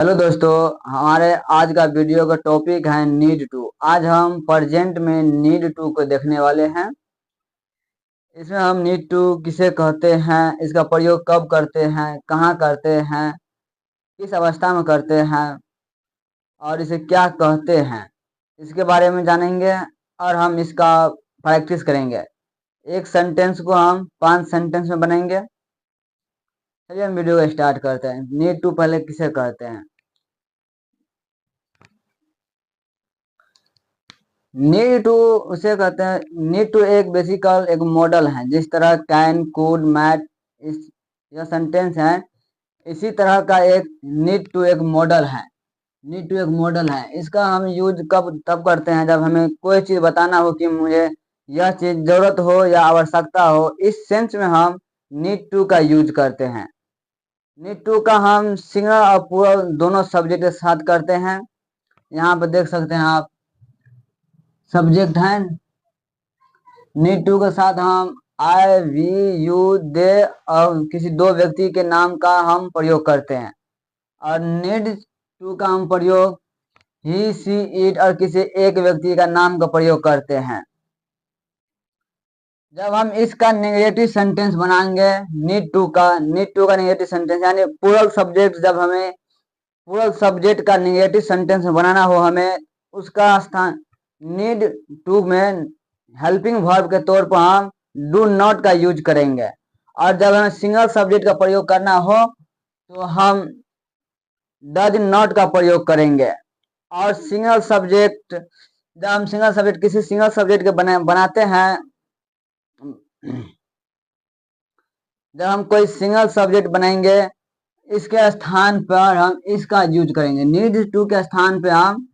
Hello दोस्तों, हमारे आज का वीडियो का टॉपिक है नीड टू। आज हम प्रेजेंट में नीड टू को देखने वाले हैं। इसमें हम नीड टू किसे कहते हैं, इसका प्रयोग कब करते हैं, कहाँ करते हैं, किस अवस्था में करते हैं और इसे क्या कहते हैं, इसके बारे में जानेंगे और हम इसका प्रैक्टिस करेंगे। एक सेंटेंस को हम 5 सेंटेंस में बनाएंगे। चलिए हम वीडियो को स्टार्ट करते हैं। नीड टू पहले किसे कहते हैं? नीड टू उसे कहते हैं, नीड टू एक बेसिकल एक मॉडल है। जिस तरह कैन, कुड, मैट इस यह सेंटेंस है, इसी तरह का एक नीड टू एक मॉडल है। नीड टू एक मॉडल है। इसका हम यूज कब तब करते हैं जब हमें कोई चीज बताना हो कि मुझे यह चीज जरूरत हो या आवश्यकता हो। इस सेंस में हम नीड टू का यूज करते हैं। नीड टू का हम सिंगल और प्लूरल दोनों सब्जेक्ट के साथ करते हैं। यहाँ पर देख सकते हैं आप, सब्जेक्ट है। नीड टू के साथ हम आई, वी, यू, दे और किसी दो व्यक्ति के नाम का हम प्रयोग करते हैं। और नीड टू का हम प्रयोग ही, सी, इट और किसी एक व्यक्ति का नाम का प्रयोग करते हैं। जब हम इसका नेगेटिव सेंटेंस बनाएंगे, नीड टू का नेगेटिव सेंटेंस यानी प्लूरल सब्जेक्ट, जब हमें प्लूरल सब्जेक्ट का नेगेटिव सेंटेंस बनाना हो, हमें उसका स्थान नीड टू में हेल्पिंग वर्ब के तौर पर हम डू नॉट का यूज करेंगे। और जब हमें सिंगल सब्जेक्ट का प्रयोग करना हो तो हम डज नॉट का प्रयोग करेंगे। और सिंगल सब्जेक्ट, जब हम सिंगल सब्जेक्ट किसी सिंगल सब्जेक्ट के बनाते हैं, जब हम कोई सिंगल सब्जेक्ट बनाएंगे, इसके स्थान पर हम इसका यूज करेंगे। नीड टू के स्थान पर हम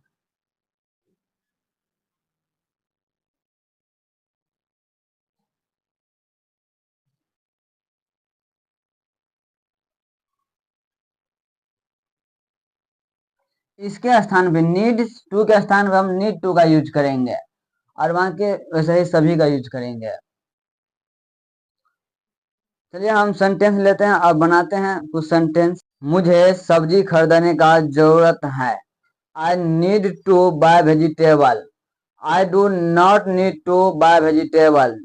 इसके स्थान पे नीड टू के स्थान पे हम नीड टू का यूज करेंगे और वहां के वैसे ही सभी का यूज करेंगे। चलिए हम सेंटेंस लेते हैं और बनाते हैं कुछ सेंटेंस। मुझे सब्जी खरीदने का जरूरत है। I need to buy vegetable. I do not need to buy vegetable.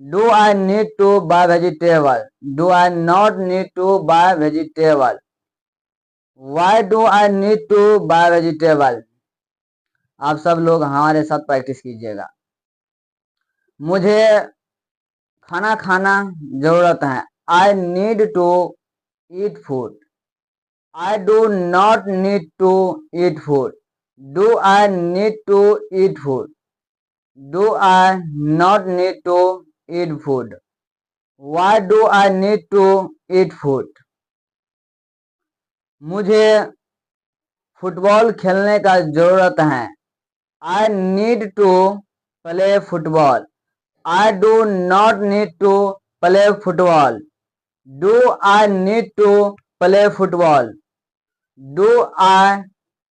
Do I need to buy vegetable? Do I not need to buy vegetable? Why do I need to buy vegetable? आप सब लोग हमारे साथ practice कीजिएगा। मुझे खाना खाना जरूरत है। I need to eat food. I do not need to eat food. Do I need to eat food? Do I not need to eat food? Why do I need to eat food? मुझे football खेलने का जरूरत है। I need to play football. I do not need to play football. Do I need to play football? Do I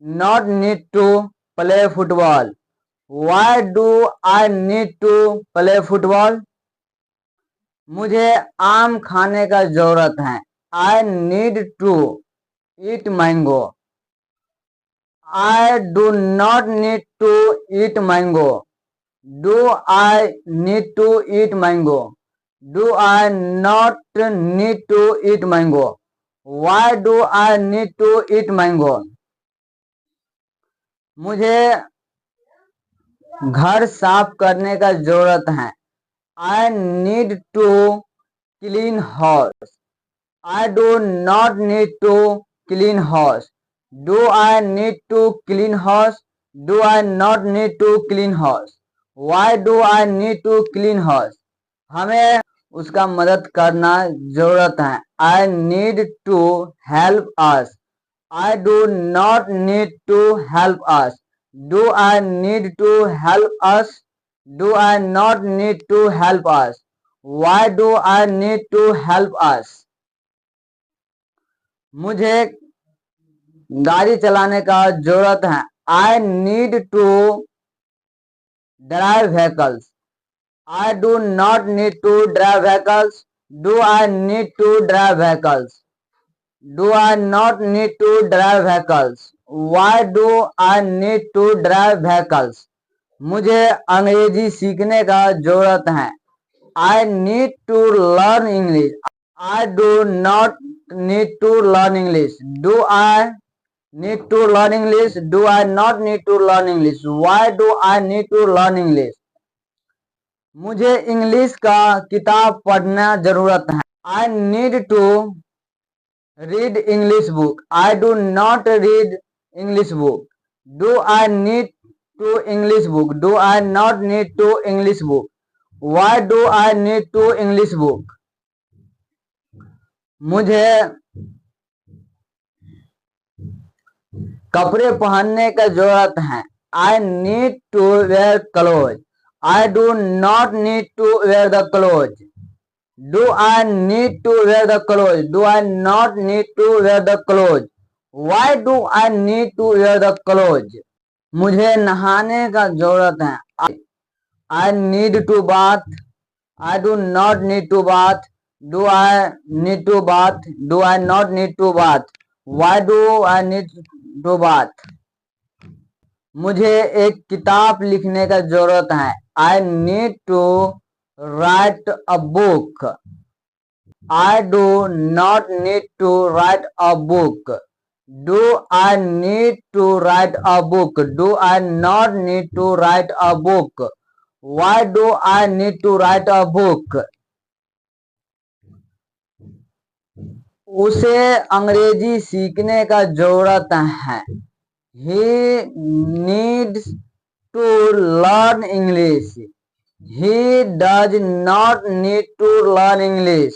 not need to play football? Why do I need to play football? मुझे आम खाने का जरूरत है। I need to eat mango. I do not need to eat mango. Do I need to eat mango? Do I not need to eat mango? Why do I need to eat mango? मुझे घर साफ करने का जरूरत है। I need to clean house. I do not need to clean house. Do I need to clean house? Do I not need to clean house? Why do I need to clean house? हमें उसका मदद करना जरूरत है। I need to help us. I do not need to help us. Do I need to help us? Do I not need to help us? Why do I need to help us? मुझे गाड़ी चलाने का जरूरत है। I need to drive vehicles. I do not need to drive vehicles. Do I need to drive vehicles? Do I not need to drive vehicles? Why do I need to drive vehicles? मुझे अंग्रेजी सीखने का जरूरत है. I need to learn English. I do not need to learn English. Do I need to learn English? Do I not need to learn English? Why do I need to learn English? मुझे English का किताब पढ़ना जरूरत है. I need to read English book. I do not read English book. Do I need to English book? Do I not need to English book? Why do I need to English book? मुझे कपड़े पहनने का जरूरत है. I need to wear clothes. I do not need to wear the clothes. Do I need to wear the clothes? Do I not need to wear the clothes? Why do I need to wear the clothes? मुझे नहाने का जरूरत है. I need to bath. I do not need to bath. Do I need to bath? Do I not need to bath? Why do I need to bath? मुझे एक किताब लिखने का जरूरत है. I need to write a book. I do not need to write a book. Do I need to write a book? Do I not need to write a book? Why do I need to write a book? उसे अंग्रेजी सीखने का जरूरत है. He needs to learn English. He does not need to learn English.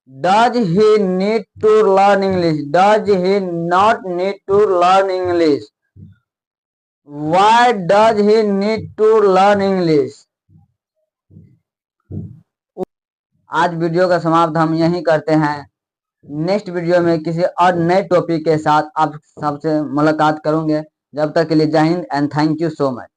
Does he need to learn English? Does he not need to learn English? Why does he need to learn English? आज video का समाप्त हम यहीं करते हैं. Next video में किसी और नए टॉपिक के साथ आप सबसे मुलाकात करूंगे. जब तक के लिए जय Hind and thank you so much.